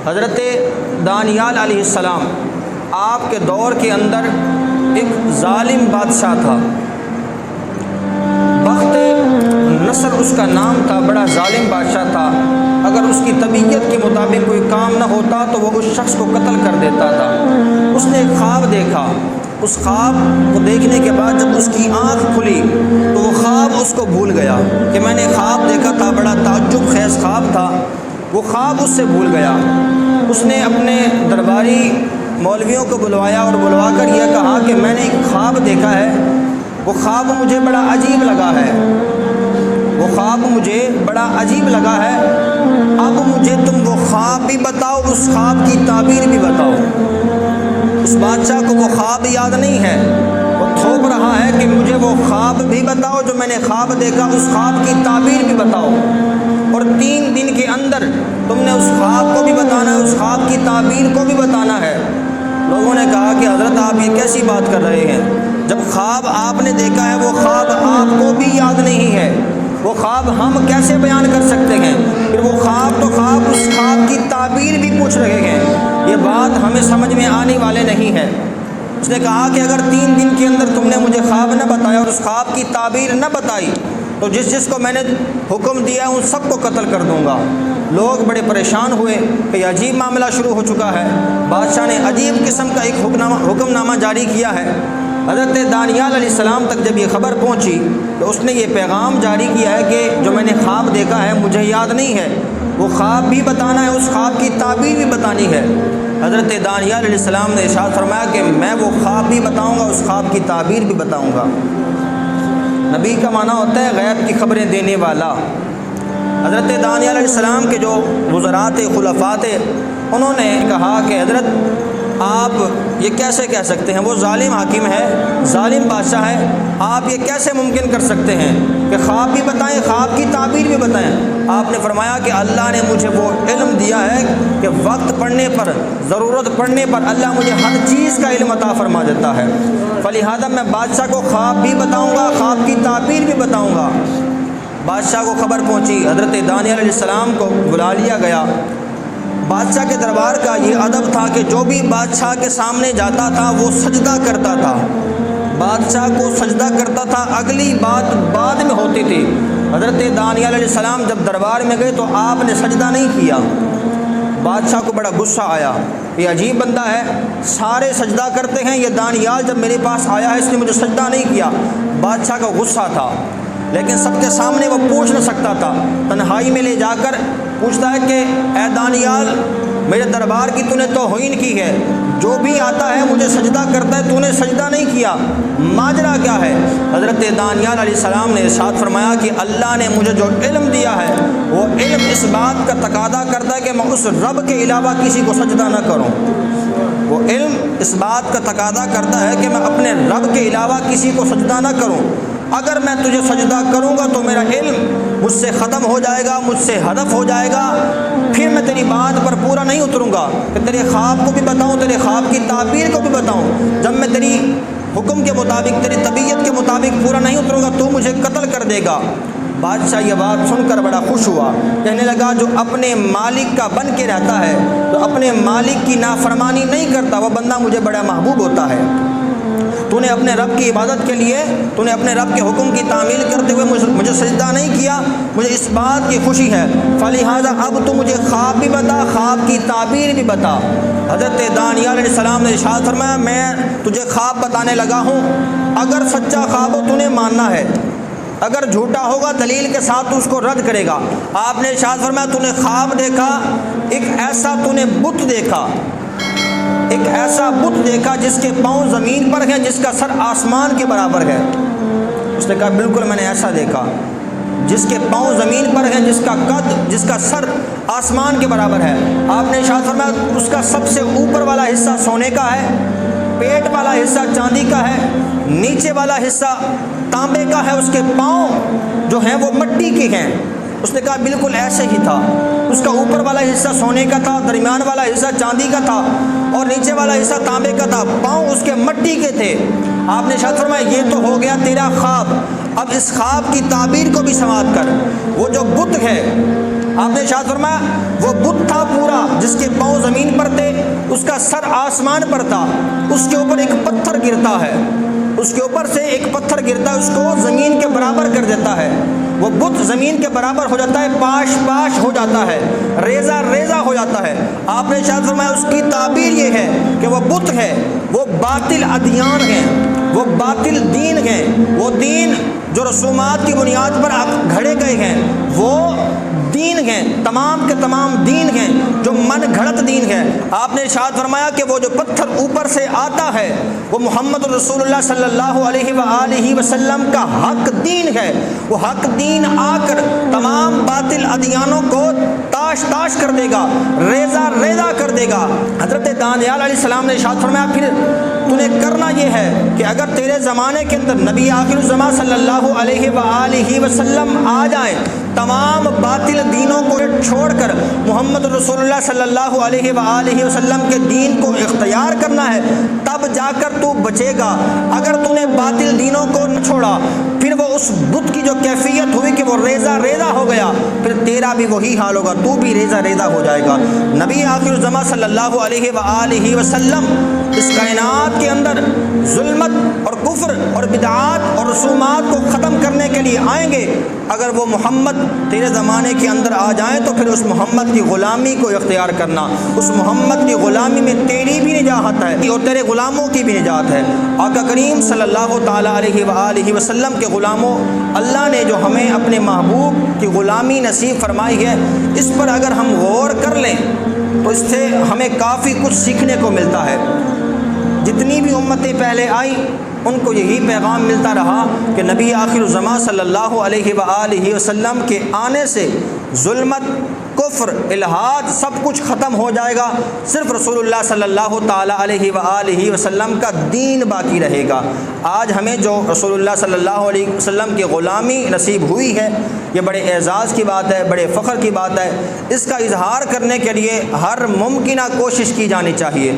حضرت دانیال علیہ السلام آپ کے دور کے اندر ایک ظالم بادشاہ تھا، بخت نصر اس کا نام تھا، بڑا ظالم بادشاہ تھا۔ اگر اس کی طبیعت کے مطابق کوئی کام نہ ہوتا تو وہ اس شخص کو قتل کر دیتا تھا۔ اس نے ایک خواب دیکھا، اس خواب کو دیکھنے کے بعد جب اس کی آنکھ کھلی تو وہ خواب اس کو بھول گیا کہ میں نے خواب دیکھا تھا، بڑا تعجب خیز خواب تھا، وہ خواب اس سے بھول گیا۔ اس نے اپنے درباری مولویوں کو بلوایا اور بلوا کر یہ کہا کہ میں نے ایک خواب دیکھا ہے، وہ خواب مجھے بڑا عجیب لگا ہے، وہ خواب مجھے بڑا عجیب لگا ہے، اب مجھے تم وہ خواب بھی بتاؤ، اس خواب کی تعبیر بھی بتاؤ۔ اس بادشاہ کو وہ خواب یاد نہیں ہے، وہ تھوپ رہا ہے کہ مجھے وہ خواب بھی بتاؤ جو میں نے خواب دیکھا، اس خواب کی تعبیر بھی بتاؤ، اور 3 دن کے اندر تم نے اس خواب کو بھی بتانا ہے، اس خواب کی تعبیر کو بھی بتانا ہے۔ لوگوں نے کہا کہ حضرت آپ یہ کیسی بات کر رہے ہیں، جب خواب آپ نے دیکھا ہے وہ خواب آپ کو بھی یاد نہیں ہے، وہ خواب ہم کیسے بیان کر سکتے ہیں؟ پھر وہ خواب تو خواب، اس خواب کی تعبیر بھی پوچھ رہے ہیں، یہ بات ہمیں سمجھ میں آنے والے نہیں ہے۔ اس نے کہا کہ اگر 3 دن کے اندر تم نے مجھے خواب نہ بتایا اور اس خواب کی تعبیر نہ بتائی تو جس کو میں نے حکم دیا ہے ان سب کو قتل کر دوں گا۔ لوگ بڑے پریشان ہوئے کہ یہ عجیب معاملہ شروع ہو چکا ہے، بادشاہ نے عجیب قسم کا ایک حکم نامہ جاری کیا ہے۔ حضرت دانیال علیہ السلام تک جب یہ خبر پہنچی تو اس نے یہ پیغام جاری کیا ہے کہ جو میں نے خواب دیکھا ہے مجھے یاد نہیں ہے، وہ خواب بھی بتانا ہے، اس خواب کی تعبیر بھی بتانی ہے۔ حضرت دانیال علیہ السلام نے ارشاد فرمایا کہ میں وہ خواب بھی بتاؤں گا، اس خواب کی تعبیر بھی بتاؤں گا۔ نبی کا معنی ہوتا ہے غیب کی خبریں دینے والا۔ حضرت دانیال علیہ السلام کے جو وزراء تھے، خلفاء تھے، انہوں نے کہا کہ حضرت آپ یہ کیسے کہہ سکتے ہیں، وہ ظالم حاکم ہے، ظالم بادشاہ ہے، آپ یہ کیسے ممکن کر سکتے ہیں کہ خواب بھی بتائیں، خواب کی تعبیر بھی بتائیں؟ آپ نے فرمایا کہ اللہ نے مجھے وہ علم دیا ہے کہ وقت پڑنے پر، ضرورت پڑنے پر اللہ مجھے ہر چیز کا علم عطا فرما دیتا ہے، فلہذا میں بادشاہ کو خواب بھی بتاؤں گا، خواب کی تعبیر بھی بتاؤں گا۔ بادشاہ کو خبر پہنچی، حضرت دانیال علیہ السلام کو بلا لیا گیا۔ بادشاہ کے دربار کا یہ ادب تھا کہ جو بھی بادشاہ کے سامنے جاتا تھا وہ سجدہ کرتا تھا، بادشاہ کو سجدہ کرتا تھا، اگلی بات بعد میں ہوتی تھی۔ حضرت دانیال علیہ السلام جب دربار میں گئے تو آپ نے سجدہ نہیں کیا۔ بادشاہ کو بڑا غصہ آیا، یہ عجیب بندہ ہے، سارے سجدہ کرتے ہیں، یہ دانیال جب میرے پاس آیا ہے اس نے مجھے سجدہ نہیں کیا۔ بادشاہ کا غصہ تھا، لیکن سب کے سامنے وہ پوچھ نہ سکتا تھا، تنہائی میں لے جا کر پوچھتا ہے کہ اے دانیال، میرے دربار کی تو نے توہین کی ہے، جو بھی آتا ہے مجھے سجدہ کرتا ہے، تو نے سجدہ نہیں کیا، ماجرا کیا ہے؟ حضرت دانیال علیہ السلام نے ارشاد فرمایا کہ اللہ نے مجھے جو علم دیا ہے وہ علم اس بات کا تقاضا کرتا ہے کہ میں اس رب کے علاوہ کسی کو سجدہ نہ کروں، وہ علم اس بات کا تقاضا کرتا ہے کہ میں اپنے رب کے علاوہ کسی کو سجدہ نہ کروں۔ اگر میں تجھے سجدہ کروں گا تو میرا علم مجھ سے ختم ہو جائے گا، مجھ سے ہدف ہو جائے گا، پھر میں تیری بات پر پورا نہیں اتروں گا کہ تیرے خواب کو بھی بتاؤں، تیرے خواب کی تعبیر کو بھی بتاؤں۔ جب میں تیری حکم کے مطابق، تیری طبیعت کے مطابق پورا نہیں اتروں گا تو مجھے قتل کر دے گا۔ بادشاہ یہ بات سن کر بڑا خوش ہوا، کہنے لگا جو اپنے مالک کا بن کے رہتا ہے، تو اپنے مالک کی نافرمانی نہیں کرتا، وہ بندہ مجھے بڑا محبوب ہوتا ہے۔ تو نے اپنے رب کی عبادت کے لیے، تو نے اپنے رب کے حکم کی تعمیل کرتے ہوئے مجھے سجدہ نہیں کیا، مجھے اس بات کی خوشی ہے، فلہذا اب تو مجھے خواب بھی بتا، خواب کی تعبیر بھی بتا۔ حضرت دانیال علیہ السلام نے ارشاد فرمایا میں تجھے خواب بتانے لگا ہوں، اگر سچا خواب ہو تو نے ماننا ہے، اگر جھوٹا ہوگا دلیل کے ساتھ تو اس کو رد کرے گا۔ آپ نے ارشاد فرمایا تو نے خواب دیکھا، ایک ایسا تو نے بت دیکھا، ایک ایسا بت دیکھا جس کے پاؤں زمین پر ہیں، جس کا سر آسمان کے برابر ہے۔ اس نے کہا بالکل میں نے ایسا دیکھا، جس کے پاؤں زمین پر ہیں، جس کا قد، جس کا سر آسمان کے برابر ہے۔ آپ نے ارشاد فرمایا اس کا سب سے اوپر والا حصہ سونے کا ہے، پیٹ والا حصہ چاندی کا ہے، نیچے والا حصہ تانبے کا ہے، اس کے پاؤں جو ہیں وہ مٹی کے ہیں۔ اس نے کہا بالکل ایسے ہی تھا، اس کا اوپر والا حصہ سونے کا تھا، درمیان والا حصہ چاندی کا تھا اور نیچے والا حصہ تانبے کا تھا، پاؤں اس کے مٹی کے تھے۔ آپ نے ارشاد فرمایا یہ تو ہو گیا تیرا خواب، اب اس خواب کی تعبیر کو بھی سماعت کر۔ وہ جو بت ہے، آپ نے ارشاد فرمایا وہ بت تھا پورا جس کے پاؤں زمین پر تھے، اس کا سر آسمان پر تھا، اس کے اوپر ایک پتھر گرتا ہے، اس کے اوپر سے ایک پتھر گرتا ہے، اس کو زمین کے برابر کر دیتا ہے، وہ بت زمین کے برابر ہو جاتا ہے، پاش پاش ہو جاتا ہے، ریزہ ریزہ ہو جاتا ہے۔ آپ نے ارشاد فرمایا اس کی تعبیر یہ ہے کہ وہ بت ہے، وہ باطل ادیان ہیں، وہ باطل دین ہیں، وہ دین جو رسومات کی بنیاد پر گھڑے گئے ہیں، وہ دین ہیں، تمام کے تمام دین ہیں جو من گھڑت دین ہے۔ آپ نے ارشاد فرمایا کہ وہ جو پتھر اوپر سے آتا ہے وہ محمد رسول اللہ صلی اللہ علیہ وآلہ وسلم کا حق دین ہے، وہ حق دین آ کر تمام باطل ادیانوں کو تاش تاش کر دے گا، ریزہ ریزہ کر دے گا۔ حضرت دانیال علیہ السلام نے ارشاد فرمایا پھر تُنہیں کرنا یہ ہے کہ اگر تیرے زمانے کے اندر نبی آخر الزمان صلی اللہ علیہ وآلہ وسلم آ جائیں، تمام باطل دینوں کو چھوڑ کر محمد رسول اللہ صلی اللہ علیہ وآلہ وسلم کے دین کو اختیار کرنا ہے، تب جا کر تو بچے گا۔ اگر تو نے باطل دینوں کو نہ چھوڑا، پھر وہ اس بت کی جو کیفیت ہوئی کہ وہ ریزہ ریزہ ہو گیا، پھر تیرا بھی وہی حال ہوگا، تو بھی ریزہ ریزہ ہو جائے گا۔ نبی آخر الزمان صلی اللہ علیہ وآلہ وسلم اس کائنات کے اندر ظلمت اور کفر اور بدعات اور رسومات کو ختم کرنے کے لیے آئیں گے۔ اگر وہ محمد تیرے زمانے کے اندر آ جائیں تو پھر اس محمد کی غلامی کو اختیار کرنا، اس محمد کی غلامی میں تیری بھی نجات ہے اور تیرے غلاموں کی بھی نجات ہے۔ آقا کریم صلی اللہ تعالیٰ علیہ وآلہ وسلم کے غلاموں، اللہ نے جو ہمیں اپنے محبوب کی غلامی نصیب فرمائی ہے، اس پر اگر ہم غور کر لیں تو اس سے ہمیں کافی کچھ سیکھنے کو ملتا ہے۔ جتنی بھی امتیں پہلے آئیں ان کو یہی پیغام ملتا رہا کہ نبی آخر الزمان صلی اللہ علیہ وآلہ وسلم کے آنے سے ظلمت، کفر، الحاد سب کچھ ختم ہو جائے گا، صرف رسول اللہ صلی اللہ تعالیٰ علیہ وآلہ وسلم کا دین باقی رہے گا۔ آج ہمیں جو رسول اللہ صلی اللہ علیہ وسلم کی غلامی نصیب ہوئی ہے، یہ بڑے اعزاز کی بات ہے، بڑے فخر کی بات ہے۔ اس کا اظہار کرنے کے لیے ہر ممکنہ کوشش کی جانی چاہیے۔